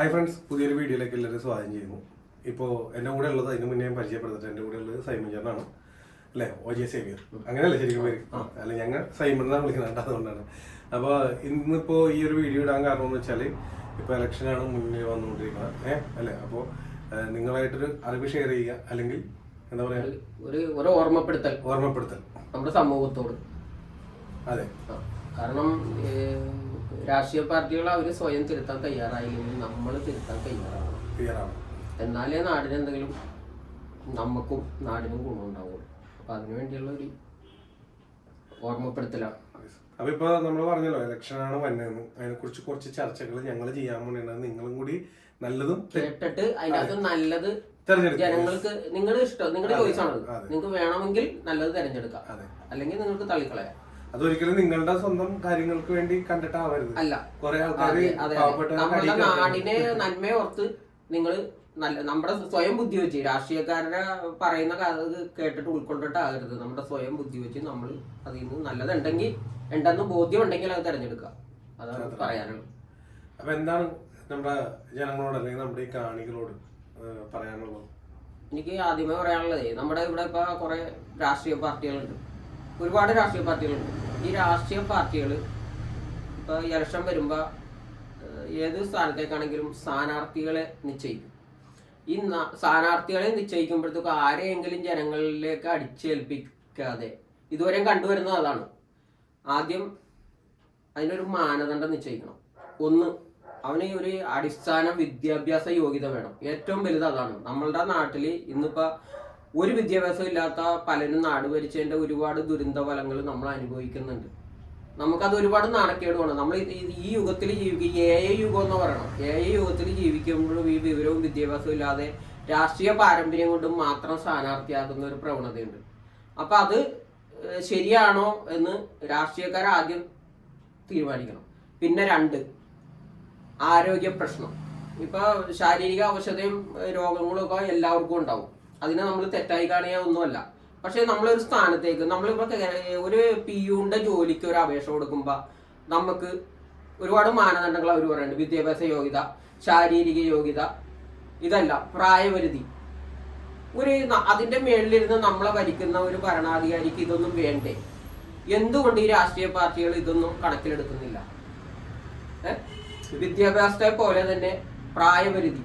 Hi friends, പുതിയൊരു വീഡിയോയിലേക്ക് എല്ലാവരും സ്വാഗതം ചെയ്യുന്നു. ഇപ്പോൾ എൻ്റെ കൂടെ ഉള്ളത് അതിന് മുന്നേ ഞാൻ പരിചയപ്പെടുത്തിട്ട് എൻ്റെ കൂടെ ഉള്ളത് സൈമൺ ചേട്ടനാണ് അല്ലേ, OJ സേവിയർ അങ്ങനെയല്ലേ ശരിക്കും പേര്? അല്ല, ഞങ്ങൾ സൈമൺ എന്നാണ് വിളിക്കുന്നത്, അതുകൊണ്ടാണ്. അപ്പോൾ ഇന്നിപ്പോൾ ഈ ഒരു വീഡിയോ ഇടാൻ കാരണം എന്ന് വെച്ചാൽ ഇപ്പോൾ ഇലക്ഷനാണ് മുന്നിൽ വന്നുകൊണ്ടിരിക്കുന്നത് അല്ലേ. അപ്പോൾ നിങ്ങളായിട്ടൊരു അറിവ് ഷെയർ ചെയ്യുക, അല്ലെങ്കിൽ എന്താ പറയുക, ഒരു ഓർമ്മപ്പെടുത്തൽ നമ്മുടെ സമൂഹത്തോട്. അതെ, കാരണം രാഷ്ട്രീയ പാർട്ടികൾ അവർ സ്വയം തിരുത്താൻ തയ്യാറായില്ലെങ്കിൽ നമ്മൾ തിരുത്താൻ തയ്യാറാവണം. എന്നാലേ നാടിന് എന്തെങ്കിലും നമുക്കും നാടിനും ഗുണമുണ്ടാവുള്ളൂ. അപ്പൊ അതിനു വേണ്ടിയുള്ള ഒരു ഓർമ്മപ്പെടുത്തലാണ്. അപ്പൊ ഇപ്പൊ നമ്മൾ പറഞ്ഞല്ലോ ഇലക്ഷനാണ് വന്നതെന്ന്, അതിനെ കുറിച്ച് കുറച്ച് ചർച്ചകൾ ഞങ്ങൾ ചെയ്യാൻ വേണ്ടിയാണ്. നിങ്ങളും കൂടി നല്ലതും കേട്ടിട്ട് അതിനകത്ത് നല്ലത് ജനങ്ങൾക്ക് നിങ്ങളുടെ ഇഷ്ടം, നിങ്ങളുടെ ചോയ്സ് ആണ്. നിങ്ങൾക്ക് വേണമെങ്കിൽ നല്ലത് തിരഞ്ഞെടുക്കാം, അല്ലെങ്കിൽ നിങ്ങൾക്ക് തള്ളിക്കളയാം. അതൊരിക്കലും നിങ്ങളുടെ സ്വന്തം കാര്യങ്ങൾക്ക് വേണ്ടി കണ്ടിട്ടാവരുത്. അല്ല, കുറെ ആൾക്കാർ നമ്മുടെ നാടിനെ നന്മയോർത്ത് നിങ്ങൾ നമ്മുടെ സ്വയം ബുദ്ധി വെച്ച് രാഷ്ട്രീയക്കാരുടെ പറയുന്ന കേട്ടിട്ട് ഉൾക്കൊണ്ടിട്ടാകരുത്. നമ്മുടെ സ്വയം ബുദ്ധി വെച്ച് നമ്മൾ അതിൽ നിന്ന് നല്ലതുണ്ടെങ്കിൽ ഉണ്ടെന്ന് ബോധ്യം ഉണ്ടെങ്കിൽ അത് തിരഞ്ഞെടുക്കുക. അതാണ് പറയാനുള്ളത്. അപ്പൊ എന്താണ് നമ്മുടെ ജനങ്ങളോട് അല്ലെങ്കിൽ നമ്മുടെ ഈ കാണികളോട് പറയാനുള്ളത്? എനിക്ക് ആദ്യമേ പറയാനുള്ളത്, നമ്മുടെ ഇവിടെ ഇപ്പൊ കുറെ രാഷ്ട്രീയ പാർട്ടികളുണ്ട്, ഒരുപാട് രാഷ്ട്രീയ പാർട്ടികളുണ്ട്. ഈ രാഷ്ട്രീയ പാർട്ടികൾ ഇപ്പൊ ഇലക്ഷൻ വരുമ്പോ ഏത് സ്ഥാനത്തേക്കാണെങ്കിലും സ്ഥാനാർത്ഥികളെ നിശ്ചയിക്കും. ഈ സ്ഥാനാർത്ഥികളെ നിശ്ചയിക്കുമ്പോഴത്തേക്ക് ആരെയെങ്കിലും ജനങ്ങളിലേക്ക് അടിച്ചേൽപ്പിക്കാതെ ഇതുവരെയും കണ്ടുവരുന്നത് അതാണ്. ആദ്യം അതിനൊരു മാനദണ്ഡം നിശ്ചയിക്കണം. ഒന്ന്, അവന് ഒരു അടിസ്ഥാന വിദ്യാഭ്യാസ യോഗ്യത വേണം. ഏറ്റവും വലുത് അതാണ്. നമ്മളുടെ നാട്ടിൽ ഇന്നിപ്പോ ഒരു വിദ്യാഭ്യാസം ഇല്ലാത്ത പലരും നാട് ഭരിച്ചതിന്റെ ഒരുപാട് ദുരന്ത ഫലങ്ങൾ നമ്മൾ അനുഭവിക്കുന്നുണ്ട്. നമുക്കത് ഒരുപാട് നാണക്കേടുമാണ്. നമ്മൾ ഈ യുഗത്തിൽ ജീവിക്കുക, AI യുഗം എന്ന് പറയണം. AI യുഗത്തിൽ ജീവിക്കുമ്പോഴും ഈ വിവരവും വിദ്യാഭ്യാസവും ഇല്ലാതെ രാഷ്ട്രീയ പാരമ്പര്യം കൊണ്ടും മാത്രം സ്ഥാനാർത്ഥിയാക്കുന്ന ഒരു പ്രവണതയുണ്ട്. അപ്പൊ അത് ശരിയാണോ എന്ന് രാഷ്ട്രീയക്കാർ ആദ്യം തീരുമാനിക്കണം. പിന്നെ 2, ആരോഗ്യ പ്രശ്നം. ഇപ്പൊ ശാരീരിക അവശതയും രോഗങ്ങളും ഒക്കെ എല്ലാവർക്കും ഉണ്ടാവും. അതിനെ നമ്മൾ തെറ്റായി കാണുക ഒന്നുമല്ല. പക്ഷെ നമ്മളൊരു സ്ഥാനത്തേക്ക് നമ്മളിപ്പോ ഒരു PUന്റെ ജോലിക്ക് ഒരു അപേക്ഷ കൊടുക്കുമ്പോ നമുക്ക് ഒരുപാട് മാനദണ്ഡങ്ങൾ അവർ പറയുന്നുണ്ട്. വിദ്യാഭ്യാസ യോഗ്യത, ശാരീരിക യോഗ്യത, ഇതല്ല പ്രായപരിധി. അതിന്റെ മേളിലിരുന്ന് നമ്മളെ ഭരിക്കുന്ന ഒരു ഭരണാധികാരിക്ക് ഇതൊന്നും വേണ്ടേ? എന്തുകൊണ്ട് ഈ രാഷ്ട്രീയ പാർട്ടികൾ ഇതൊന്നും കണക്കിലെടുക്കുന്നില്ല? വിദ്യാഭ്യാസത്തെ പോലെ തന്നെ പ്രായപരിധി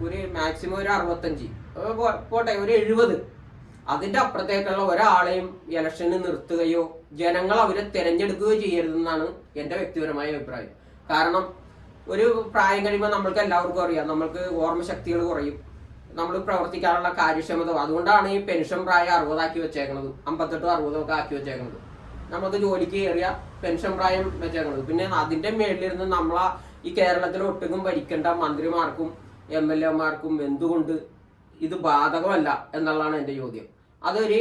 ഒരു മാക്സിമം ഒരു 65, പോട്ടെ ഒരു 70, അതിന്റെ അപ്പുറത്തേക്കുള്ള ഒരാളെയും ഇലക്ഷന് നിർത്തുകയോ ജനങ്ങൾ അവരെ തിരഞ്ഞെടുക്കുകയോ ചെയ്യരുതെന്നാണ് എൻ്റെ വ്യക്തിപരമായ അഭിപ്രായം. കാരണം ഒരു പ്രായം കഴിയുമ്പോൾ നമ്മൾക്ക് എല്ലാവർക്കും അറിയാം, നമ്മൾക്ക് ഓർമ്മശക്തികൾ കുറയും, നമ്മൾ പ്രവർത്തിക്കാനുള്ള കാര്യക്ഷമത. അതുകൊണ്ടാണ് ഈ പെൻഷൻ പ്രായം 60 ആക്കി വെച്ചേക്കുന്നത്, 58, 60 ഒക്കെ ആക്കി വെച്ചേക്കുന്നത്. നമുക്ക് ജോലിക്ക് കയറിയ പെൻഷൻ പ്രായം വെച്ചേക്കുന്നത്. പിന്നെ അതിന്റെ മേളിലിരുന്ന് നമ്മളാ ഈ കേരളത്തിൽ ഒട്ടുക്കും ഭരിക്കേണ്ട മന്ത്രിമാർക്കും MLA-മാർക്കും എന്തുകൊണ്ട് ഇത് ബാധകമല്ല എന്നുള്ളതാണ് എൻ്റെ ചോദ്യം. അതൊരു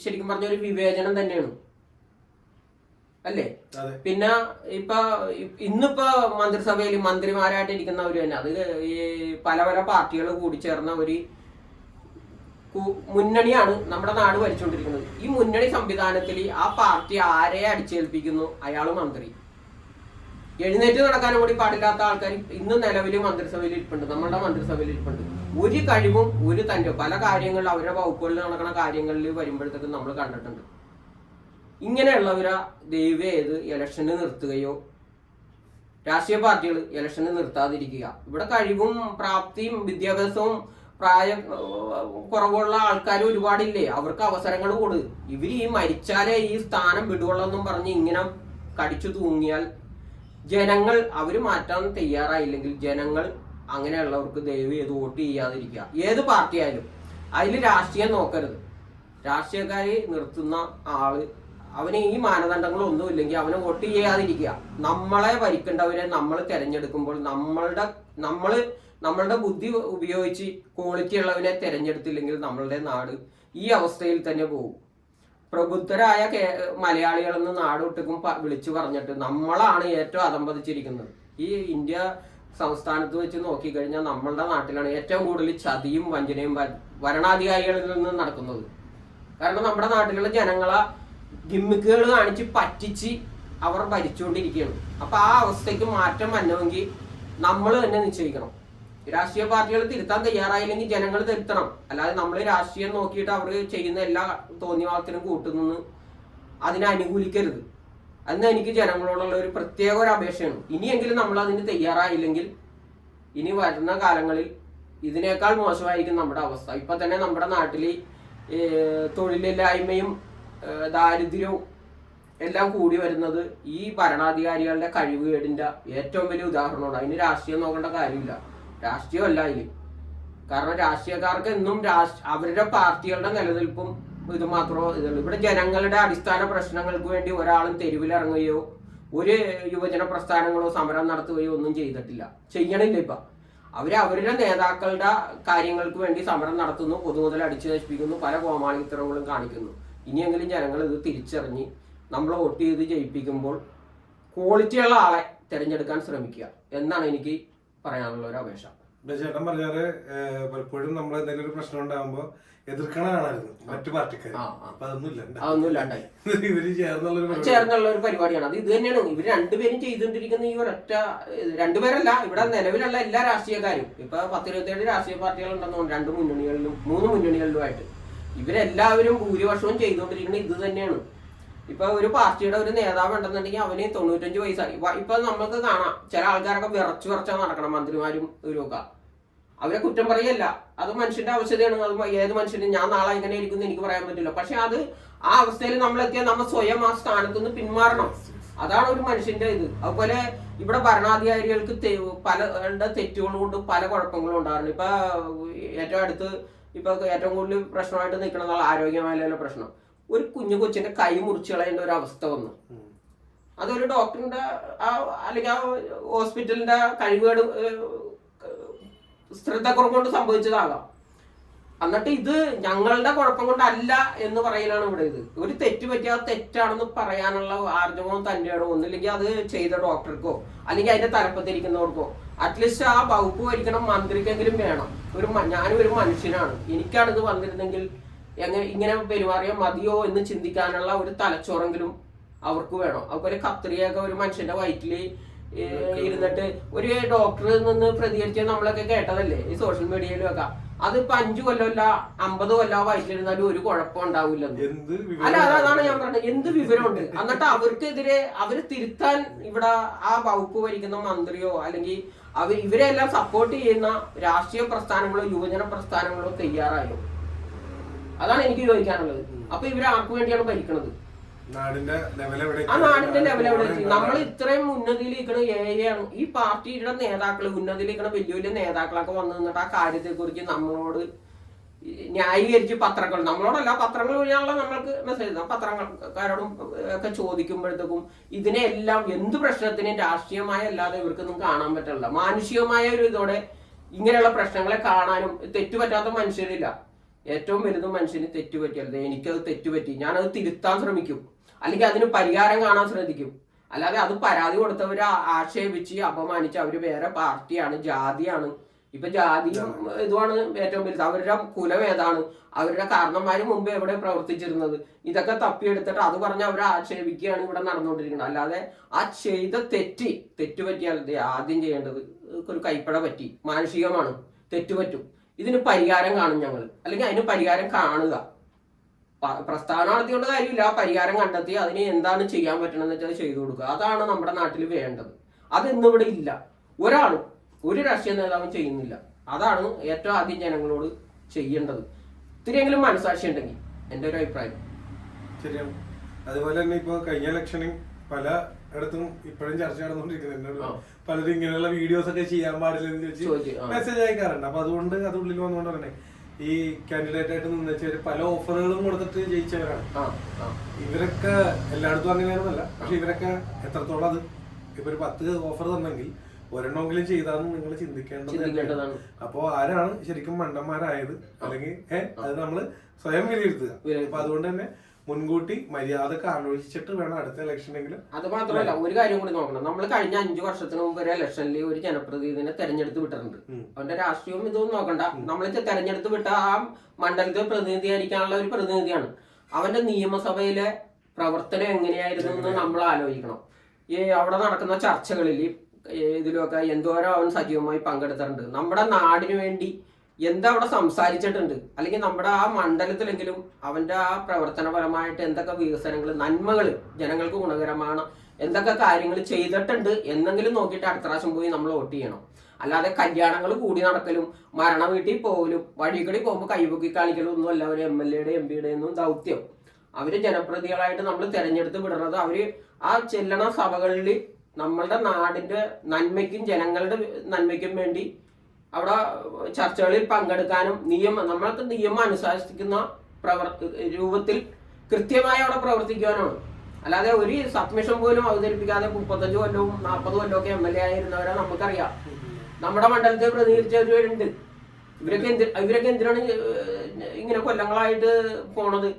ശരിക്കും പറഞ്ഞ ഒരു വിവേചനം തന്നെയാണ്, അല്ലേ? പിന്നെ ഇന്നിപ്പോ മന്ത്രിസഭയിൽ മന്ത്രിമാരായിട്ട് ഇരിക്കുന്നവര് തന്നെ അത് ഈ പല പല പാർട്ടികൾ കൂടി ചേർന്ന ഒരു മുന്നണിയാണ് നമ്മുടെ നാട് ഭരിച്ചുകൊണ്ടിരിക്കുന്നത്. ഈ മുന്നണി സംവിധാനത്തിൽ ആ പാർട്ടി ആരെ അടിച്ചേൽപ്പിക്കുന്നു അയാൾ മന്ത്രി. എഴുന്നേറ്റ് നടക്കാനും കൂടി പാടില്ലാത്ത ആൾക്കാർ ഇന്ന് നിലവിൽ മന്ത്രിസഭയിൽ ഇരിപ്പുണ്ട്, നമ്മളുടെ മന്ത്രിസഭയിൽ ഇരിപ്പുണ്ട്. ഒരു കഴിവും ഒരു തന്റെ പല കാര്യങ്ങളിൽ അവരുടെ വകുപ്പുകളിൽ നടക്കുന്ന കാര്യങ്ങളിൽ വരുമ്പോഴത്തേക്കും നമ്മൾ കണ്ടിട്ടുണ്ട്. ഇങ്ങനെയുള്ളവരെ ദൈവം ഏത് ഇലക്ഷന് നിർത്തുകയോ രാഷ്ട്രീയ പാർട്ടികൾ ഇലക്ഷന് നിർത്താതിരിക്കുക. ഇവിടെ കഴിവും പ്രാപ്തിയും വിദ്യാഭ്യാസവും പ്രായം കുറവുള്ള ആൾക്കാർ ഒരുപാടില്ലേ, അവർക്ക് അവസരങ്ങൾ കൊടു. ഇവര് ഈ മരിച്ചാലേ ഈ സ്ഥാനം വിടുകയുള്ളെന്നും പറഞ്ഞ് ഇങ്ങനെ കടിച്ചു തൂങ്ങിയാൽ ജനങ്ങൾ അവര് മാറ്റാൻ തയ്യാറായില്ലെങ്കിൽ ജനങ്ങൾ അങ്ങനെയുള്ളവർക്ക് ദയവ് ചെയ്ത് വോട്ട് ചെയ്യാതിരിക്കുക. ഏത് പാർട്ടി ആയാലും അതിൽ രാഷ്ട്രീയം നോക്കരുത്. രാഷ്ട്രീയക്കാരെ നിർത്തുന്ന ആള് അവന് ഈ മാനദണ്ഡങ്ങളൊന്നും ഇല്ലെങ്കിൽ അവനെ വോട്ട് ചെയ്യാതിരിക്കുക. നമ്മളെ ഭരിക്കേണ്ടവരെ നമ്മൾ തിരഞ്ഞെടുക്കുമ്പോൾ നമ്മളുടെ ബുദ്ധി ഉപയോഗിച്ച് ക്വാളിറ്റി ഉള്ളവനെ തിരഞ്ഞെടുത്തില്ലെങ്കിൽ നമ്മളുടെ നാട് ഈ അവസ്ഥയിൽ തന്നെ പോകും. പ്രബുദ്ധരായ മലയാളികളെന്ന് നാടൊട്ടുക്കും വിളിച്ചു പറഞ്ഞിട്ട് നമ്മളാണ് ഏറ്റവും അധംപതിച്ചിരിക്കുന്നത്. ഈ ഇന്ത്യ സംസ്ഥാനത്ത് വെച്ച് നോക്കിക്കഴിഞ്ഞാൽ നമ്മളുടെ നാട്ടിലാണ് ഏറ്റവും കൂടുതൽ ചതിയും വഞ്ചനയും ഭരണാധികാരികളിൽ നിന്ന് നടക്കുന്നത്. കാരണം നമ്മുടെ നാട്ടിലുള്ള ജനങ്ങളെ ഗിമ്മിക്കുകൾ കാണിച്ച് പറ്റിച്ച് അവർ ഭരിച്ചുകൊണ്ടിരിക്കുകയാണ്. അപ്പൊ ആ അവസ്ഥയ്ക്ക് മാറ്റം വരണമെങ്കിൽ നമ്മൾ തന്നെ നിശ്ചയിക്കണം. രാഷ്ട്രീയ പാർട്ടികൾ തിരുത്താൻ തയ്യാറായില്ലെങ്കിൽ ജനങ്ങൾ തിരുത്തണം. അല്ലാതെ നമ്മൾ രാഷ്ട്രീയം നോക്കിയിട്ട് അവർ ചെയ്യുന്ന എല്ലാ തോന്നിവാദത്തിനും കൂട്ടുനിന്ന് അതിനെ അനുകൂലിക്കരുത്. അന്ന് എനിക്ക് ജനങ്ങളോടുള്ള ഒരു പ്രത്യേക ഒരു അപേക്ഷയാണ്. ഇനിയെങ്കിലും നമ്മൾ അതിന് തയ്യാറായില്ലെങ്കിൽ ഇനി വരുന്ന കാലങ്ങളിൽ ഇതിനേക്കാൾ മോശമായിരിക്കും നമ്മുടെ അവസ്ഥ. ഇപ്പൊ തന്നെ നമ്മുടെ നാട്ടിൽ തൊഴിലില്ലായ്മയും ദാരിദ്ര്യവും എല്ലാം കൂടി വരുന്നത് ഈ ഭരണാധികാരികളുടെ കഴിവുകേടിന്റെ ഏറ്റവും വലിയ ഉദാഹരണമാണ്. അതിന് രാഷ്ട്രീയം നോക്കേണ്ട കാര്യമില്ല, രാഷ്ട്രീയമല്ല അതിൽ. കാരണം രാഷ്ട്രീയക്കാർക്ക് എന്നും അവരുടെ പാർട്ടികളുടെ നിലനിൽപ്പും ഇത് മാത്രമോ ഇതുള്ളൂ. ഇവിടെ ജനങ്ങളുടെ അടിസ്ഥാന പ്രശ്നങ്ങൾക്ക് വേണ്ടി ഒരാളും തെരുവിലിറങ്ങുകയോ ഒരു യുവജന പ്രസ്ഥാനങ്ങളോ സമരം നടത്തുകയോ ഒന്നും ചെയ്തിട്ടില്ല, ചെയ്യണില്ല. ഇപ്പൊ അവരുടെ നേതാക്കളുടെ കാര്യങ്ങൾക്ക് വേണ്ടി സമരം നടത്തുന്നു, പൊതുമുതൽ അടിച്ചു നശിപ്പിക്കുന്നു, പല കോമാളിത്തരങ്ങളും കാണിക്കുന്നു. ഇനിയെങ്കിലും ജനങ്ങൾ ഇത് തിരിച്ചറിഞ്ഞ് നമ്മൾ വോട്ട് ചെയ്ത് ജയിപ്പിക്കുമ്പോൾ ക്വാളിറ്റിയുള്ള ആളെ തിരഞ്ഞെടുക്കാൻ ശ്രമിക്കുക എന്നാണ് എനിക്ക് പറയാനുള്ള ഒരു അപേക്ഷ. ചേട്ടൻ പറഞ്ഞാല് പലപ്പോഴും നമ്മൾ എന്തെങ്കിലും ഒരു പ്രശ്നം ഉണ്ടാകുമ്പോ എതിർക്കണാണായിരുന്നു മറ്റു പാർട്ടിക്കാർ. അപ്പൊ അതൊന്നും ഇല്ലാണ്ടായി ഇവര് ചേർന്നുള്ള ഒരു പരിപാടിയാണ്. അത് ഇത് തന്നെയാണ് ഇവർ രണ്ടുപേരും ചെയ്തുകൊണ്ടിരിക്കുന്ന ഈ ഒരൊറ്റ രണ്ടുപേരല്ല, ഇവിടെ നിലവിലുള്ള എല്ലാ രാഷ്ട്രീയക്കാരും. ഇപ്പൊ 10-27 രാഷ്ട്രീയ പാർട്ടികൾ ഉണ്ടെന്ന് തോന്നുന്നു, 3 മുന്നണികളിലുമായിട്ട്. ഇവരെല്ലാവരും ഭൂരിപക്ഷവും ചെയ്തുകൊണ്ടിരിക്കുന്നത് ഇത് തന്നെയാണ്. ഇപ്പൊ ഒരു പാർട്ടിയുടെ ഒരു നേതാവ് ഉണ്ടെന്നുണ്ടെങ്കിൽ അവന് 95 വയസ്സായി. ഇപ്പൊ നമുക്ക് കാണാം ചില ആൾക്കാരൊക്കെ വിറച്ചാ നടക്കണം, മന്ത്രിമാരും ഇവരൊക്കെ. അവരെ കുറ്റം പറയല്ല, അത് മനുഷ്യന്റെ ആവശ്യതയാണ്. അത് ഏത് മനുഷ്യനും ഞാൻ നാളെ എങ്ങനെ ഇരിക്കുന്നു എനിക്ക് പറയാൻ പറ്റില്ല. പക്ഷെ അത് ആ അവസ്ഥയിൽ നമ്മളെത്തിയാൽ നമ്മൾ സ്വയം ആ സ്ഥാനത്ത് നിന്ന് പിന്മാറണം. അതാണ് ഒരു മനുഷ്യന്റെ ഇത്. അതുപോലെ ഇവിടെ ഭരണാധികാരികൾക്ക് പല തെറ്റുകൾ കൊണ്ട് പല കുഴപ്പങ്ങളും ഉണ്ടാകുന്നു. ഇപ്പൊ ഏറ്റവും കൂടുതൽ പ്രശ്നമായിട്ട് നിൽക്കുന്നത് ആരോഗ്യമേഖലയിലെ പ്രശ്നം. ഒരു കൊച്ചിന്റെ കൈ മുറിച്ച് കളയേണ്ട ഒരു അവസ്ഥ വന്നു. അതൊരു ഡോക്ടറിന്റെ അല്ലെങ്കിൽ ആ ഹോസ്പിറ്റലിന്റെ കഴിവുകേട് ശ്രദ്ധക്കുറവ് കൊണ്ട് സംഭവിച്ചതാകാം. എന്നിട്ട് ഇത് ഞങ്ങളുടെ കുഴപ്പം കൊണ്ടല്ല എന്ന് പറയലാണ് ഇവിടെ. ഇത് ഒരു തെറ്റ് പറ്റിയാൽ തെറ്റാണെന്ന് പറയാനുള്ള ആർജവവും തന്നെയാണോ ഒന്നില്ലെങ്കിൽ അത് ചെയ്ത ഡോക്ടർക്കോ അല്ലെങ്കിൽ അതിന്റെ തലപ്പത്തിരിക്കുന്നവർക്കോ അറ്റ്ലീസ്റ്റ് ആ വകുപ്പ് ഭരിക്കണം മന്ത്രിക്കെങ്കിലും വേണം. ഞാനും ഒരു മനുഷ്യനാണ്, എനിക്കാണിത് വന്നിരുന്നെങ്കിൽ ഇങ്ങനെ പെരുമാറിയാൽ മതിയോ എന്ന് ചിന്തിക്കാനുള്ള ഒരു തലച്ചോറെങ്കിലും അവർക്ക് വേണം. അതുപോലെ കത്രിയൊക്കെ ഒരു മനുഷ്യന്റെ വയറ്റിൽ ഇരുന്നിട്ട് ഒരു ഡോക്ടറിൽ നിന്ന് പ്രതികരിച്ച് നമ്മളൊക്കെ കേട്ടതല്ലേ ഈ സോഷ്യൽ മീഡിയയിലും ഒക്കെ. അതിപ്പോ 5 കൊല്ലമല്ല 50 കൊല്ലം വയറ്റിലിരുന്നാലും ഒരു കുഴപ്പം ഉണ്ടാവില്ല. അല്ല, അതാണ് ഞാൻ പറഞ്ഞത്, എന്ത് വിവരമുണ്ട്. എന്നിട്ട് അവർക്കെതിരെ അവര് തിരുത്താൻ ഇവിടെ ആ വകുപ്പ് ഭരിക്കുന്ന മന്ത്രിയോ അല്ലെങ്കിൽ ഇവരെല്ലാം സപ്പോർട്ട് ചെയ്യുന്ന രാഷ്ട്രീയ പ്രസ്ഥാനങ്ങളോ യുവജന പ്രസ്ഥാനങ്ങളോ തയ്യാറായോ? അതാണ് എനിക്ക് ചോദിക്കാനുള്ളത്. അപ്പൊ ഇവര് ആർക്ക് വേണ്ടിയാണ് ഭരിക്കണത്? ആ നാടിന്റെ ലെവൽ എവിടെ? നമ്മൾ ഇത്രയും ഉന്നതിയിലിരിക്കണ ഏരിയയാണ് ഈ പാർട്ടിയുടെ നേതാക്കള്. ഉന്നതിയിലിരിക്കണ വലിയ വലിയ നേതാക്കളൊക്കെ വന്നു നിന്നിട്ട് ആ കാര്യത്തെ കുറിച്ച് നമ്മളോട് ന്യായീകരിച്ച് നമ്മളോടല്ല പത്രങ്ങൾ വഴിയാണല്ലോ നമ്മൾക്ക് മെസ്സേജ് പത്രക്കാരോടും ഒക്കെ ചോദിക്കുമ്പോഴത്തേക്കും ഇതിനെല്ലാം എന്ത് പ്രശ്നത്തിനും രാഷ്ട്രീയമായ അല്ലാതെ ഇവർക്കൊന്നും കാണാൻ പറ്റില്ല. മാനുഷികമായ ഒരു ഇതോടെ ഇങ്ങനെയുള്ള പ്രശ്നങ്ങളെ കാണാനും തെറ്റുപറ്റാത്ത മനുഷ്യരില്ല. ഏറ്റവും വലുതും മനുഷ്യന് തെറ്റുപറ്റിയല്ലേ, എനിക്കത് തെറ്റുപറ്റി, ഞാനത് തിരുത്താൻ ശ്രമിക്കും, അല്ലെങ്കിൽ അതിന് പരിഹാരം കാണാൻ ശ്രദ്ധിക്കും. അല്ലാതെ അത് പരാതി കൊടുത്തവരെ ആക്ഷേപിച്ച് അപമാനിച്ച് അവര് വേറെ പാർട്ടിയാണ്, ജാതിയാണ്. ഇപ്പൊ ജാതിയും ഇതുമാണ് ഏറ്റവും വലുത്. അവരുടെ കുലം ഏതാണ്, അവരുടെ കാരണന്മാര് മുമ്പ് എവിടെ പ്രവർത്തിച്ചിരുന്നത്, ഇതൊക്കെ തപ്പിയെടുത്തിട്ട് അത് പറഞ്ഞ് അവരെ ആക്ഷേപിക്കുകയാണ് ഇവിടെ നടന്നുകൊണ്ടിരിക്കുന്നത്. അല്ലാതെ ആ ചെയ്ത തെറ്റുപറ്റിയാൽ ആദ്യം ചെയ്യേണ്ടത് ഒരു കൈപ്പട പറ്റി, മാനുഷികമാണ്, തെറ്റുപറ്റും, ഇതിന് പരിഹാരം കാണും ഞങ്ങൾ, അല്ലെങ്കിൽ അതിന് പരിഹാരം കാണുക. പ്രസ്താവന നടത്തിക്കൊണ്ട് കാര്യമില്ല, പരിഹാരം കണ്ടെത്തി അതിന് എന്താണ് ചെയ്യാൻ പറ്റണമെന്ന് വെച്ചാൽ ചെയ്തു കൊടുക്കുക. അതാണ് നമ്മുടെ നാട്ടിൽ വേണ്ടത്. അതൊന്നിവിടെ ഇല്ല, ഒരാളും ഒരു രാഷ്ട്രീയ നേതാവും ചെയ്യുന്നില്ല. അതാണ് ഏറ്റവും ആദ്യം ജനങ്ങളോട് ചെയ്യേണ്ടത്. ഇത്തിരിയെങ്കിലും മനസാക്ഷി ഉണ്ടെങ്കിൽ, എൻ്റെ ഒരു അഭിപ്രായം. ശരിയാണ്. അതുപോലെ തന്നെ ഇപ്പൊ കഴിഞ്ഞ ഇലക്ഷനിൽ പല ഇടത്തും ഇപ്പോഴും ചർച്ച നടന്നുകൊണ്ടിരിക്കുന്നുണ്ട്. പലരും ഇങ്ങനെയുള്ള വീഡിയോസ് ഒക്കെ ചെയ്യാൻ പാടില്ലെന്ന് ചോദിച്ച് മെസ്സേജ് അയക്കാറുണ്ട്. അപ്പൊ അതുകൊണ്ട് അത് ഉള്ളിൽ വന്നുകൊണ്ട് തന്നെ ഈ കാൻഡിഡേറ്റ് ആയിട്ട് നിന്നവര് പല ഓഫറുകളും കൊടുത്തിട്ട് ജയിച്ചവരാണ്. ഇവരൊക്കെ എല്ലായിടത്തും അങ്ങനെയാണെന്നല്ല, പക്ഷെ ഇവരൊക്കെ എത്രത്തോളം അത് ഇപ്പൊ ഒരു 10 ഓഫർ തന്നെങ്കിൽ ഒരെണ്ണമെങ്കിലും ചെയ്താന്ന് നിങ്ങൾ ചിന്തിക്കേണ്ടതാണ്. അപ്പൊ ആരാണ് ശരിക്കും മണ്ടന്മാരായത്, അല്ലെങ്കിൽ അത് നമ്മള് സ്വയം വിലയിരുത്തുക. അപ്പൊ അതുകൊണ്ട് തന്നെ മുൻകൂട്ടി മര്യാദക്ക് ആലോചിച്ചിട്ട് വേണം അടുത്ത ഇലക്ഷനെങ്കിലും. അത് മാത്രമല്ല, ഒരു കാര്യം കൂടി നോക്കണം. നമ്മൾ കഴിഞ്ഞ 5 വർഷത്തിന് മുമ്പ് ഒരു ഇലക്ഷനിൽ ഒരു ജനപ്രതിനിധിനെ തെരഞ്ഞെടുത്ത് വിട്ടിട്ടുണ്ട്. അവന്റെ രാഷ്ട്രീയവും ഇതൊന്നും നോക്കണ്ട, നമ്മൾ തെരഞ്ഞെടുത്ത് വിട്ട ആ മണ്ഡലത്തിൽ പ്രതിനിധീകരിക്കാനുള്ള ഒരു പ്രതിനിധിയാണ്. അവന്റെ നിയമസഭയിലെ പ്രവർത്തനം എങ്ങനെയായിരുന്നു എന്ന് നമ്മൾ ആലോചിക്കണം. ഈ അവിടെ നടക്കുന്ന ചർച്ചകളിൽ ഇതിലുമൊക്കെ എന്തോരം അവൻ സജീവമായി പങ്കെടുത്തിട്ടുണ്ട്. നമ്മുടെ നാടിനു വേണ്ടി എന്താ അവിടെ സംസാരിച്ചിട്ടുണ്ട്, അല്ലെങ്കിൽ നമ്മുടെ ആ മണ്ഡലത്തിലെങ്കിലും അവന്റെ ആ പ്രവർത്തനപരമായിട്ട് എന്തൊക്കെ വികസനങ്ങൾ, നന്മകൾ, ജനങ്ങൾക്ക് ഗുണകരമാണ് എന്തൊക്കെ കാര്യങ്ങൾ ചെയ്തിട്ടുണ്ട് എന്നെങ്കിലും നോക്കിയിട്ട് അടുത്ത പ്രാവശ്യം പോയി നമ്മൾ വോട്ട് ചെയ്യണം. അല്ലാതെ കല്യാണങ്ങൾ കൂടി നടക്കലും മരണ വീട്ടിൽ പോകലും വഴികടി പോകുമ്പോൾ കൈപൊക്കി കാണിക്കലും ഒന്നും അല്ല ഒരു MLA-യുടെ MP-യുടെ ഒന്നും ദൗത്യം. അവര് ജനപ്രതിനിധികളായിട്ട് നമ്മൾ തിരഞ്ഞെടുത്ത് വിടുന്നത് അവര് ആ ചെല്ലണ സഭകളിൽ നമ്മളുടെ നാടിന്റെ നന്മയ്ക്കും ജനങ്ങളുടെ നന്മയ്ക്കും വേണ്ടി അവിടെ ചർച്ചകളിൽ പങ്കെടുക്കാനും നമ്മൾക്ക് നിയമം അനുശാസിക്കുന്ന രൂപത്തിൽ കൃത്യമായി അവിടെ പ്രവർത്തിക്കുവാനാണ്. അല്ലാതെ ഒരു സബ്മിഷൻ പോലും അവതരിപ്പിക്കാതെ 35 കൊല്ലവും 40 കൊല്ലവും ഒക്കെ MLA ആയിരുന്നവരെ നമുക്കറിയാം. നമ്മുടെ മണ്ഡലത്തെ പ്രതിനിധീകരിച്ചവരുണ്ട്. ഇവരൊക്കെ എന്തിനാണ് ഇങ്ങനെ കൊല്ലങ്ങളായിട്ട് പോണത്?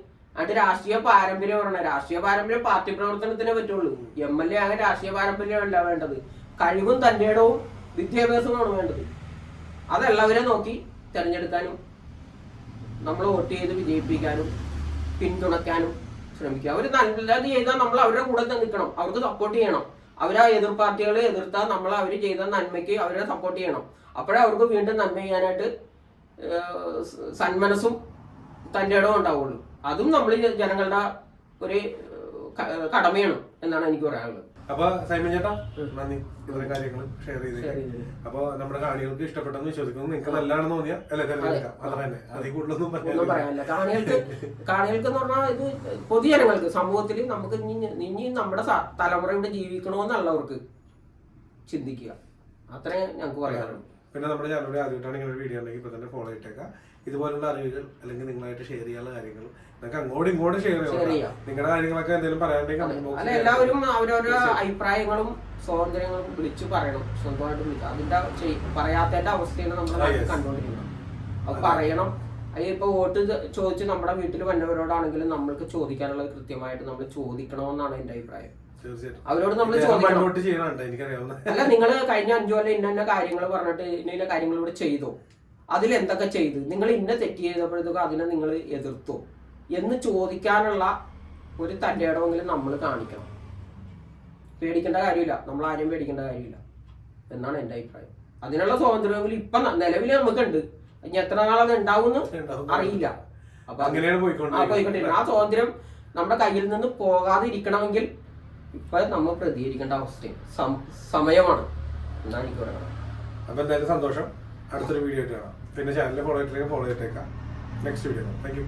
അത് രാഷ്ട്രീയ പാരമ്പര്യം പറഞ്ഞ രാഷ്ട്രീയ പാരമ്പര്യം പാർട്ടി പ്രവർത്തനത്തിനേ പറ്റുള്ളൂ. MLA ആകെ രാഷ്ട്രീയ പാരമ്പര്യമല്ല വേണ്ടത്, കഴിവും തന്റെ ഇടവും വിദ്യാഭ്യാസവുമാണ് വേണ്ടത്. അതെല്ലാവരെയും നോക്കി തിരഞ്ഞെടുക്കാനും നമ്മൾ വോട്ട് ചെയ്ത് വിജയിപ്പിക്കാനും പിന്തുണയ്ക്കാനും ശ്രമിക്കുക. അവർ നല്ലത് ചെയ്താൽ നമ്മൾ അവരുടെ കൂടെ നിൽക്കണം, അവർക്ക് സപ്പോർട്ട് ചെയ്യണം. അവരാ എതിർ പാർട്ടികളെ എതിർത്താൽ നമ്മൾ അവർ ചെയ്ത നന്മയ്ക്ക് അവരെ സപ്പോർട്ട് ചെയ്യണം. അപ്പോഴേ അവർക്ക് വീണ്ടും നന്മ ചെയ്യാനായിട്ട് സന്മനസ്സും തൻ്റെ ഇടവും ഉണ്ടാവുള്ളൂ. അതും നമ്മൾ ജനങ്ങളുടെ ഒരു കടമയാണ് എന്നാണ് എനിക്ക് പറയാനുള്ളത്. അപ്പൊ സൈമൺ ചേട്ടാ നന്ദി, ഇത്രയും കാര്യങ്ങൾ ഷെയർ ചെയ്ത്. അപ്പൊ നമ്മുടെ കാണികൾക്ക് ഇഷ്ടപ്പെട്ടെന്ന് വിശ്വസിക്കുന്നു. നിങ്ങൾക്ക് നല്ലതാണെന്ന് തോന്നിയാൽ അല്ലെ തിരഞ്ഞെടുക്കാം. അത്ര തന്നെ, അതിൽ കൂടുതലൊന്നും പറയാനില്ല. കാണികൾക്ക് എന്ന് പറഞ്ഞാൽ ഇത് പൊതുജനങ്ങൾക്ക് സമൂഹത്തിൽ നമുക്ക് ഇനി നമ്മുടെ തലമുറ ഇവിടെ ജീവിക്കണമെന്നുള്ളവർക്ക് ചിന്തിക്കുക, അത്രേ ഞങ്ങൾക്ക് പറയാനുള്ളൂ. പിന്നെ നമ്മുടെ ചാനലിൽ ആദ്യമായിട്ടാണ് ഇങ്ങനെ വീഡിയോ ഉണ്ടെങ്കിൽ ഇപ്പൊ തന്നെ ഫോളോ ചെയ്തേക്കാം. ഇതുപോലുള്ള അറിവുകൾ അല്ലെങ്കിൽ നിങ്ങളായിട്ട് ഷെയർ ചെയ്യാനുള്ള കാര്യങ്ങൾ നിങ്ങൾക്ക് അങ്ങോട്ടും ഇങ്ങോട്ടും ഷെയർ ചെയ്യാം. നിങ്ങളുടെ കാര്യങ്ങളൊക്കെ എന്തെങ്കിലും പറയാനുണ്ടെങ്കിൽ അല്ല, എല്ലാവരും അവരവരുടെ അഭിപ്രായങ്ങളും സ്വാതന്ത്ര്യങ്ങളും വിളിച്ചു പറയണം, സ്വന്തമായിട്ട് വിളിക്കുക. അതിന്റെ പറയാത്തതിന്റെ അവസ്ഥയാണ് നമ്മൾ കണ്ടുകൊണ്ടിരിക്കുന്നത്. അത് പറയണം. ഇപ്പൊ വോട്ട് ചോദിച്ച് നമ്മുടെ വീട്ടിൽ വന്നവരോടാണെങ്കിലും നമ്മൾക്ക് ചോദിക്കാനുള്ളത് കൃത്യമായിട്ട് നമ്മൾ ചോദിക്കണമെന്നാണ് എന്റെ അഭിപ്രായം. അവരോട് നമ്മൾ ചോദിക്കണം. അല്ല, നിങ്ങൾ കഴിഞ്ഞ 5 കൊല്ലം ഇന്ന കാര്യങ്ങൾ പറഞ്ഞിട്ട് ഇന്ന കാര്യങ്ങൾ ഇവിടെ ചെയ്തോ, അതിലെന്തൊക്കെ ചെയ്തു, നിങ്ങൾ ഇന്ന തെറ്റ് ചെയ്തപ്പോഴത്തേക്കും അതിനെ നിങ്ങൾ എതിർത്തോ എന്ന് ചോദിക്കാനുള്ള ഒരു തന്റെ ഇടമെങ്കിലും നമ്മൾ കാണിക്കണം. പേടിക്കേണ്ട കാര്യമില്ല, നമ്മൾ ആരെയും പേടിക്കേണ്ട കാര്യമില്ല എന്നാണ് എൻ്റെ അഭിപ്രായം. അതിനുള്ള സ്വാതന്ത്ര്യമെങ്കിലും ഇപ്പൊ നിലവിൽ നമുക്കുണ്ട്. ഇനി എത്ര നാളത് ഉണ്ടാവുമെന്ന് അറിയില്ല. അപ്പൊ പോയിക്കൊണ്ടിരിക്കണം. ആ സ്വാതന്ത്ര്യം നമ്മുടെ കയ്യിൽ നിന്ന് പോകാതിരിക്കണമെങ്കിൽ ഇപ്പൊ നമ്മൾ പ്രതികരിക്കേണ്ട അവസ്ഥയും സമയമാണ് എന്നാണ് എനിക്ക് പറയുന്നത്. അപ്പൊ എന്തായാലും സന്തോഷം. അടുത്തൊരു വീഡിയോ ആയിട്ട് കാണാം. പിന്നെ ചാനൽ ഫോളോ ചെയ്തിട്ടേക്കാം. Next video. Thank U.